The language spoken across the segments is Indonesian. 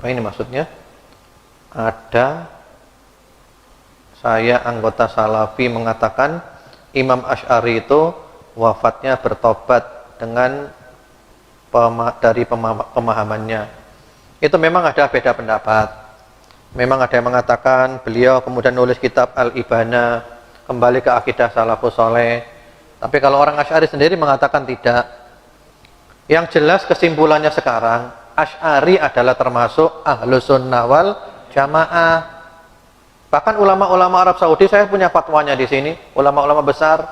Apa ini maksudnya? Ada saya anggota Salafi mengatakan Imam Asy'ari itu wafatnya bertobat dengan dari pemahamannya. Itu memang ada beda pendapat. Memang ada yang mengatakan beliau kemudian nulis kitab Al-Ibana, kembali ke akidah salafus soleh. Tapi kalau orang Asy'ari sendiri mengatakan tidak. Yang jelas kesimpulannya sekarang, Asy'ari adalah termasuk Ahlus Sunnah wal Jamaah. Bahkan ulama-ulama Arab Saudi, saya punya fatwanya di sini, ulama-ulama besar,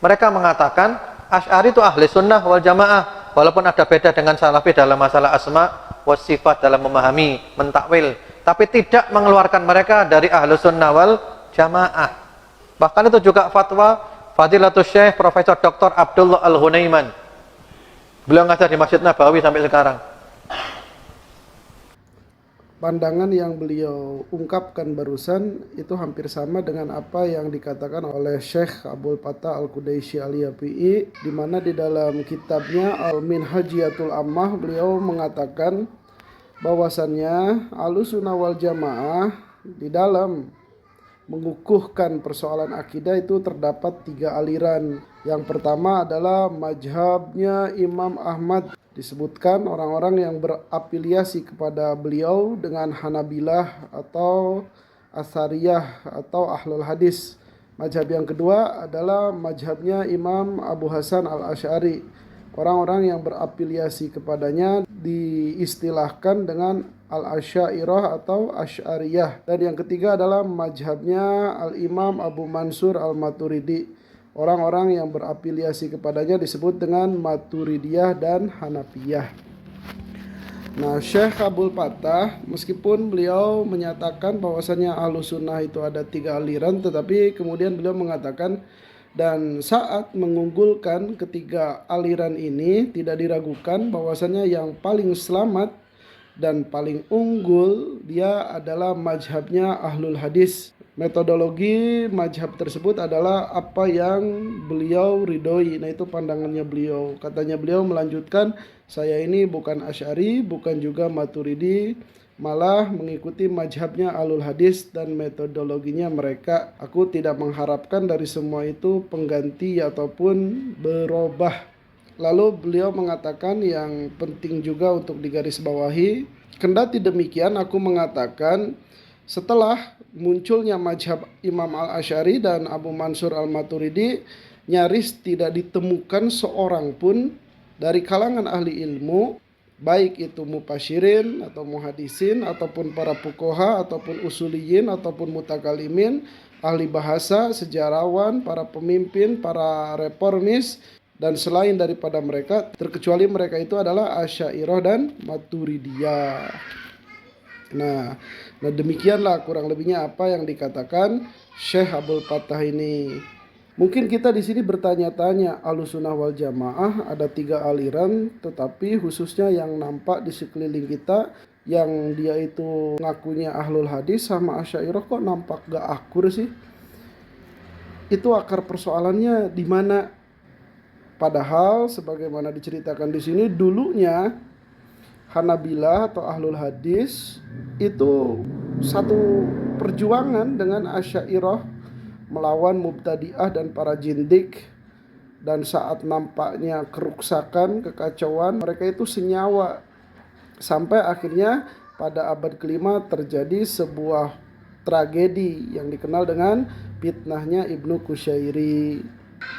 mereka mengatakan Asy'ari itu Ahli Sunnah wal Jamaah, walaupun ada beda dengan Salafi dalam masalah asma wa sifat, dalam memahami, mentakwil, tapi tidak mengeluarkan mereka dari Ahli Sunnah wal Jamaah. Bahkan itu juga fatwa Fadilatul Syekh Profesor Dr. Abdullah Al-Hunaiman. Beliau ngajar di Masjid Nabawi sampai sekarang. Pandangan yang beliau ungkapkan barusan itu hampir sama dengan apa yang dikatakan oleh Syekh Abdul Fattah Al-Quraisy Al-Yafi'i, di mana di dalam kitabnya Al-Minhajiyatul Ammah beliau mengatakan bahwasannya Ahlussunnah wal Jamaah di dalam mengukuhkan persoalan akidah itu terdapat 3 aliran. Yang pertama adalah mazhabnya Imam Ahmad. Disebutkan orang-orang yang berafiliasi kepada beliau dengan Hanabilah atau Asariyah atau Ahlul Hadis. Mazhab yang kedua adalah mazhabnya Imam Abu Hasan Al-Asy'ari. Orang-orang yang berafiliasi kepadanya diistilahkan dengan Al-Asy'ariyah atau Asy'ariyah. Dan yang ketiga adalah mazhabnya Al-Imam Abu Mansur Al-Maturidi. Orang-orang yang berafiliasi kepadanya disebut dengan Maturidiyah dan Hanafiyah. Nah, Syekh Abdul Fattah meskipun beliau menyatakan bahwasannya Ahlussunnah itu ada 3 aliran, tetapi kemudian beliau mengatakan dan saat mengunggulkan ketiga aliran ini tidak diragukan bahwasannya yang paling selamat dan paling unggul dia adalah mazhabnya Ahlul Hadis. Metodologi mazhab tersebut adalah apa yang beliau ridhoi. Nah, itu pandangannya beliau. Katanya beliau melanjutkan, saya ini bukan Asy'ari, bukan juga Maturidi, malah mengikuti mazhabnya Ahlul Hadis dan metodologinya mereka. Aku tidak mengharapkan dari semua itu pengganti ataupun berubah. Lalu beliau mengatakan yang penting juga untuk digarisbawahi, kendati demikian aku mengatakan setelah munculnya mazhab Imam Al-Asy'ari dan Abu Mansur Al-Maturidi, nyaris tidak ditemukan seorang pun dari kalangan ahli ilmu, baik itu mufasyirin atau muhadisin ataupun para fuqaha ataupun usuliyin ataupun mutakalimin, ahli bahasa, sejarawan, para pemimpin, para reformis dan selain daripada mereka, terkecuali mereka itu adalah Asy'ariyah dan Maturidiyah. Nah, demikianlah kurang lebihnya apa yang dikatakan Syekh Abdul Fattah ini. Mungkin kita di sini bertanya-tanya, Ahlussunnah wal Jamaah ada 3 aliran, tetapi khususnya yang nampak di sekeliling kita, yang dia itu ngakunya Ahlul Hadis sama Asy'ariyah kok nampak gak akur sih? Itu akar persoalannya di mana? Padahal sebagaimana diceritakan di sini, dulunya Hanabilah atau Ahlul Hadis itu satu perjuangan dengan Asy'ariyah melawan Mubtadi'ah dan para jindik, dan saat nampaknya keruksakan, kekacauan, mereka itu senyawa sampai akhirnya pada abad kelima terjadi sebuah tragedi yang dikenal dengan fitnahnya Ibnu Qusyairi,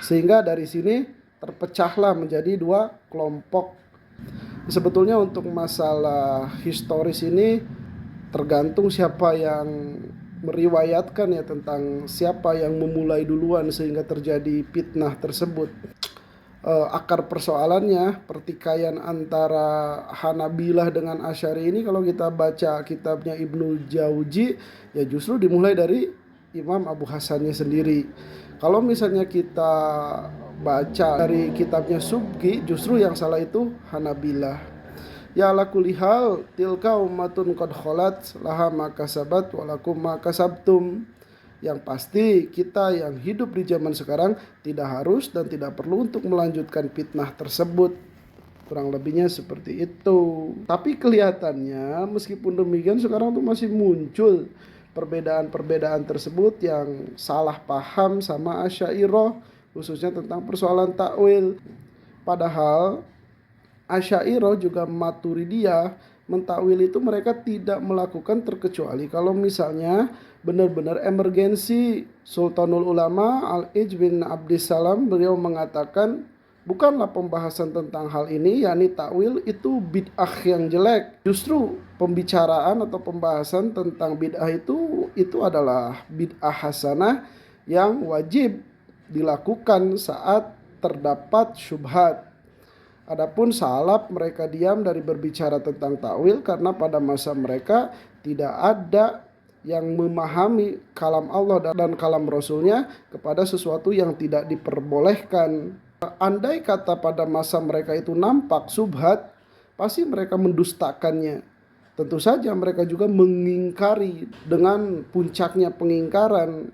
sehingga dari sini terpecahlah menjadi 2 kelompok. Sebetulnya untuk masalah historis ini tergantung siapa yang meriwayatkan ya, tentang siapa yang memulai duluan sehingga terjadi fitnah tersebut. Akar persoalannya pertikaian antara Hanabilah dengan Asy'ari ini, kalau kita baca kitabnya Ibnu Jauzi ya justru dimulai dari Imam Abu Hasannya sendiri. Kalau misalnya kita baca dari kitabnya Subki, justru yang salah itu Hanabilah. Ya ala kulli hal, tilka ummatun qad kholat laha ma kasabat wa lakum ma kasabtum. Yang pasti kita yang hidup di zaman sekarang tidak harus dan tidak perlu untuk melanjutkan fitnah tersebut. Kurang lebihnya seperti itu. Tapi kelihatannya meskipun demikian sekarang tuh masih muncul perbedaan-perbedaan tersebut yang salah paham sama Asy'ariyah, khususnya tentang persoalan takwil. Padahal Asy'ariyah juga Maturidiyah mentakwil itu mereka tidak melakukan terkecuali kalau misalnya benar-benar emergensi. Sultanul Ulama Al-Ij bin Abdissalam beliau mengatakan bukanlah pembahasan tentang hal ini yakni takwil itu bid'ah yang jelek. Justru pembicaraan atau pembahasan tentang bid'ah itu adalah bid'ah hasanah yang wajib dilakukan saat terdapat syubhat. Adapun salaf mereka diam dari berbicara tentang takwil karena pada masa mereka tidak ada yang memahami kalam Allah dan kalam Rasulnya kepada sesuatu yang tidak diperbolehkan. Andai kata pada masa mereka itu nampak subhat, pasti mereka mendustakannya. Tentu saja mereka juga mengingkari dengan puncaknya pengingkaran.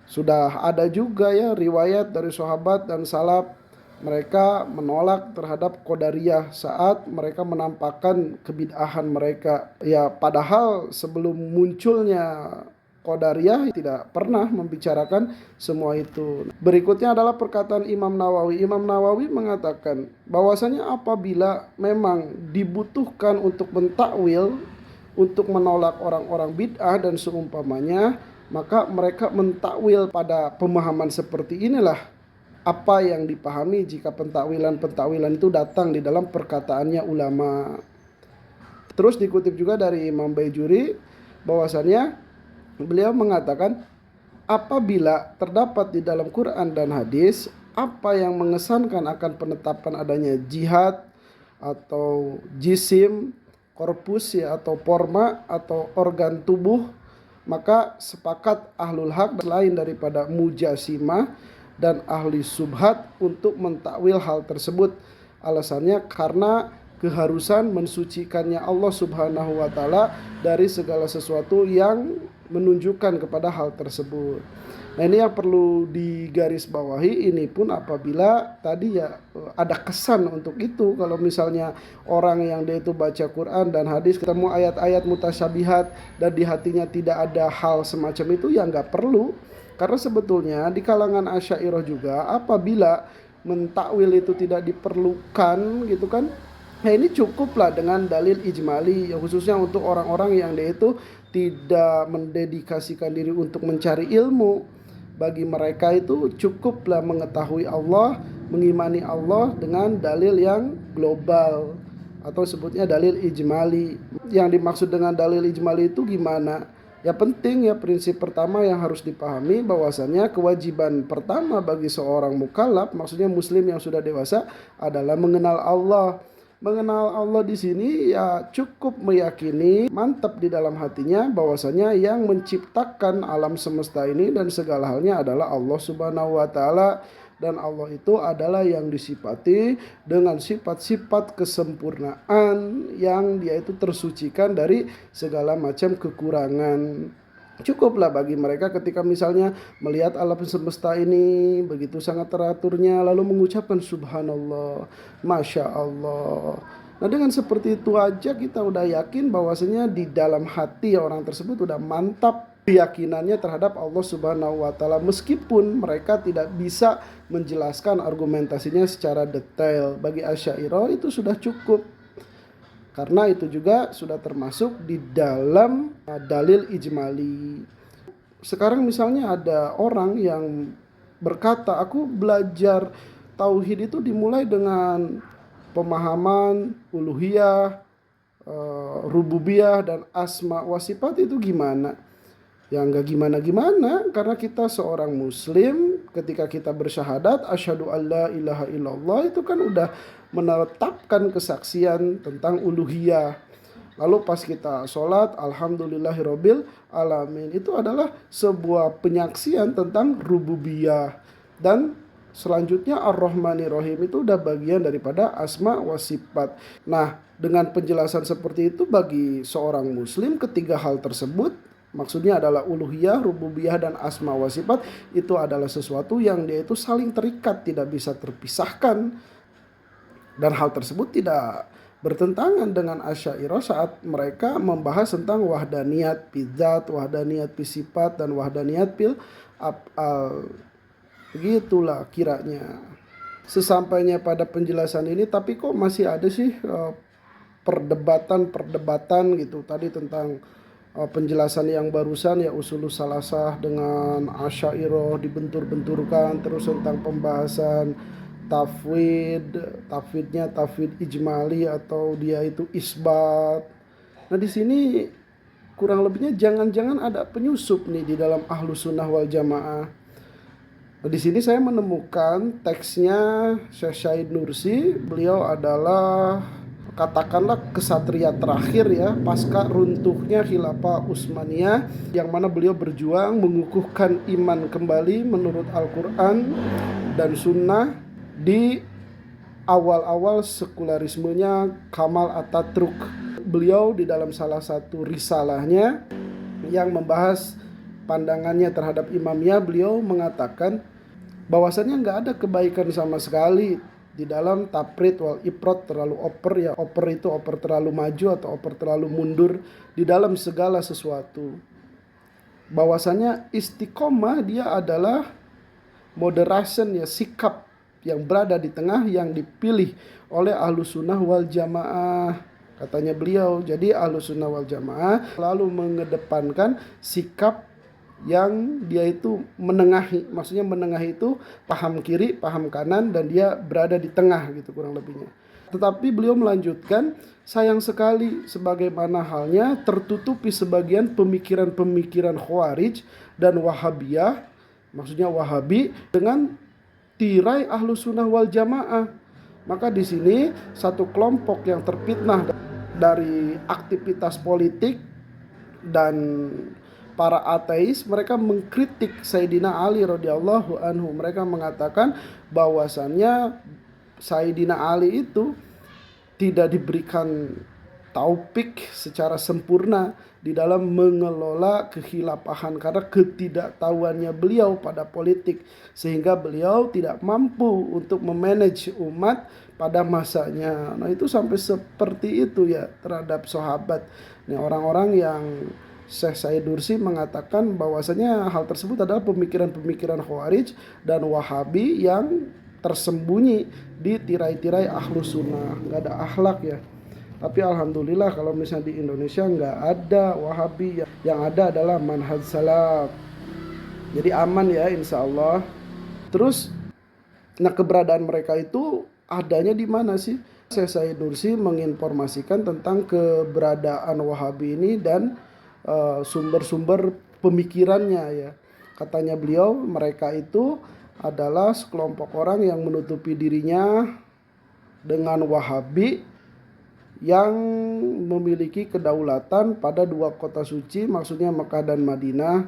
Sudah ada juga ya riwayat dari sahabat dan salaf mereka menolak terhadap Qadariyah saat mereka menampakkan kebid'ahan mereka. Ya padahal sebelum munculnya Qadariyah tidak pernah membicarakan semua itu. Berikutnya adalah perkataan Imam Nawawi. Imam Nawawi mengatakan bahwasanya apabila memang dibutuhkan untuk mentakwil, untuk menolak orang-orang bid'ah dan seumpamanya, maka mereka mentakwil pada pemahaman seperti inilah apa yang dipahami jika pentakwilan itu datang di dalam perkataannya ulama. Terus dikutip juga dari Imam Baijuri bahwasannya beliau mengatakan apabila terdapat di dalam Quran dan hadis apa yang mengesankan akan penetapan adanya jihad atau jisim, korpus ya atau forma atau organ tubuh, maka sepakat ahlul haq lain daripada mujasimah dan ahli subhat untuk mentakwil hal tersebut. Alasannya karena keharusan mensucikannya Allah Subhanahu wa taala dari segala sesuatu yang menunjukkan kepada hal tersebut. Nah, ini yang perlu digarisbawahi, ini pun apabila tadi ya ada kesan untuk itu. Kalau misalnya orang yang dia itu baca Quran dan hadis ketemu ayat-ayat mutasyabihat dan di hatinya tidak ada hal semacam itu, ya nggak perlu. Karena sebetulnya di kalangan Asy'ariyah juga apabila mentakwil itu tidak diperlukan gitu kan, nah ini cukuplah dengan dalil ijmali ya, khususnya untuk orang-orang yang dia itu tidak mendedikasikan diri untuk mencari ilmu. Bagi mereka itu cukuplah mengetahui Allah, mengimani Allah dengan dalil yang global atau sebutnya dalil ijmali. Yang dimaksud dengan dalil ijmali itu gimana? Ya penting ya, prinsip pertama yang harus dipahami bahwasannya kewajiban pertama bagi seorang mukallaf, maksudnya muslim yang sudah dewasa, adalah mengenal Allah. Mengenal Allah di sini ya cukup meyakini mantap di dalam hatinya bahwasanya yang menciptakan alam semesta ini dan segala halnya adalah Allah Subhanahu wa taala, dan Allah itu adalah yang disifati dengan sifat-sifat kesempurnaan yang dia itu tersucikan dari segala macam kekurangan. Cukuplah bagi mereka ketika misalnya melihat alam semesta ini begitu sangat teraturnya lalu mengucapkan subhanallah, masya Allah. Nah dengan seperti itu aja kita udah yakin bahwasanya di dalam hati orang tersebut udah mantap keyakinannya terhadap Allah Subhanahu wa taala, meskipun mereka tidak bisa menjelaskan argumentasinya secara detail. Bagi Asy'ariyah itu sudah cukup. Karena itu juga sudah termasuk di dalam dalil ijmali. Sekarang misalnya ada orang yang berkata, aku belajar tauhid itu dimulai dengan pemahaman uluhiyah, rububiyah dan asma wa sifat, itu gimana? Ya nggak gimana-gimana, karena kita seorang muslim ketika kita bersyahadat asyhadu alla ilaha illallah itu kan udah menetapkan kesaksian tentang uluhiyah. Lalu pas kita sholat alhamdulillahirabbil alamin, itu adalah sebuah penyaksian tentang rububiyah. Dan selanjutnya ar-rahmanir-rahim itu udah bagian daripada asma wa sifat. Nah dengan penjelasan seperti itu bagi seorang muslim, ketiga hal tersebut maksudnya adalah uluhiyah, rububiyah dan asma wa sifat itu adalah sesuatu yang dia itu saling terikat, tidak bisa terpisahkan. Dan hal tersebut tidak bertentangan dengan Asy'ariyah saat mereka membahas tentang wahdaniyat fi dzat, wahdaniyat fi sifat, dan wahdaniyat fil af'al. Begitulah kiranya. Sesampainya pada penjelasan ini, tapi kok masih ada sih perdebatan gitu tadi tentang penjelasan yang barusan ya, usulus salasah dengan Asy'ariyah dibentur-benturkan, terus tentang pembahasan tafwidnya tafwid ijmali atau dia itu isbat. Nah di sini kurang lebihnya jangan-jangan ada penyusup nih di dalam Ahlus Sunnah wal Jamaah. Nah, di sini saya menemukan teksnya Syekh Syahid Nursi. Beliau adalah katakanlah kesatria terakhir ya pasca runtuhnya Khilafah Utsmaniyah, yang mana beliau berjuang mengukuhkan iman kembali menurut Al-Quran dan Sunnah di awal-awal sekularismenya Kamal Atatürk. Beliau di dalam salah satu risalahnya yang membahas pandangannya terhadap imamiyah, beliau mengatakan bahwasannya nggak ada kebaikan sama sekali di dalam taprit wal iprot, terlalu oper ya, oper itu oper terlalu maju atau oper terlalu mundur di dalam segala sesuatu. Bahwasannya istiqomah dia adalah moderation ya, sikap yang berada di tengah yang dipilih oleh Ahlus Sunnah wal Jamaah, katanya beliau. Jadi Ahlus Sunnah wal Jamaah selalu mengedepankan sikap yang dia itu menengahi, maksudnya menengahi itu paham kiri, paham kanan, dan dia berada di tengah gitu kurang lebihnya. Tetapi beliau melanjutkan, sayang sekali sebagaimana halnya tertutupi sebagian pemikiran-pemikiran Khawarij dan Wahabiyah, maksudnya Wahabi, dengan tirai Ahlus Sunnah wal Jamaah. Maka di sini satu kelompok yang terfitnah dari aktivitas politik dan para ateis, mereka mengkritik Sayyidina Ali radhiyallahu anhu. Mereka mengatakan bahwasannya Sayyidina Ali itu tidak diberikan taufik secara sempurna di dalam mengelola kekhilafahan karena ketidaktahuannya beliau pada politik, sehingga beliau tidak mampu untuk memanage umat pada masanya. Nah itu sampai seperti itu ya terhadap sahabat. Nih orang-orang yang Syekh Syahid Nursi mengatakan bahwasanya hal tersebut adalah pemikiran-pemikiran Khawarij dan Wahabi yang tersembunyi di tirai-tirai Ahlus Sunnah. Nggak ada akhlak ya. Tapi alhamdulillah kalau misalnya di Indonesia nggak ada Wahabi, yang ada adalah manhaj salaf. Jadi aman ya insya Allah. Terus, nah keberadaan mereka itu adanya di mana sih? Syekh Syahid Nursi menginformasikan tentang keberadaan Wahabi ini dan sumber-sumber pemikirannya ya. Katanya beliau, mereka itu adalah sekelompok orang yang menutupi dirinya dengan Wahabi yang memiliki kedaulatan pada dua kota suci, maksudnya Mekah dan Madinah.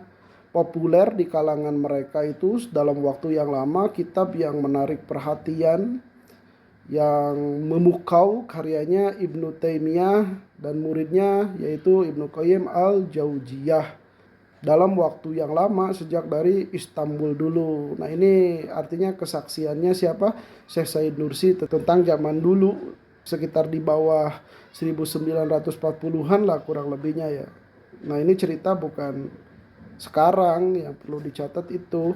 Populer di kalangan mereka itu dalam waktu yang lama, kitab yang menarik perhatian, yang memukau karyanya Ibnu Taimiyah dan muridnya yaitu Ibnu Qayyim al-Jauziyah dalam waktu yang lama, sejak dari Istanbul dulu. Nah ini artinya kesaksiannya siapa? Syekh Syahid Nursi tentang zaman dulu, sekitar di bawah 1940-an lah kurang lebihnya ya. Nah ini cerita bukan sekarang, yang perlu dicatat itu.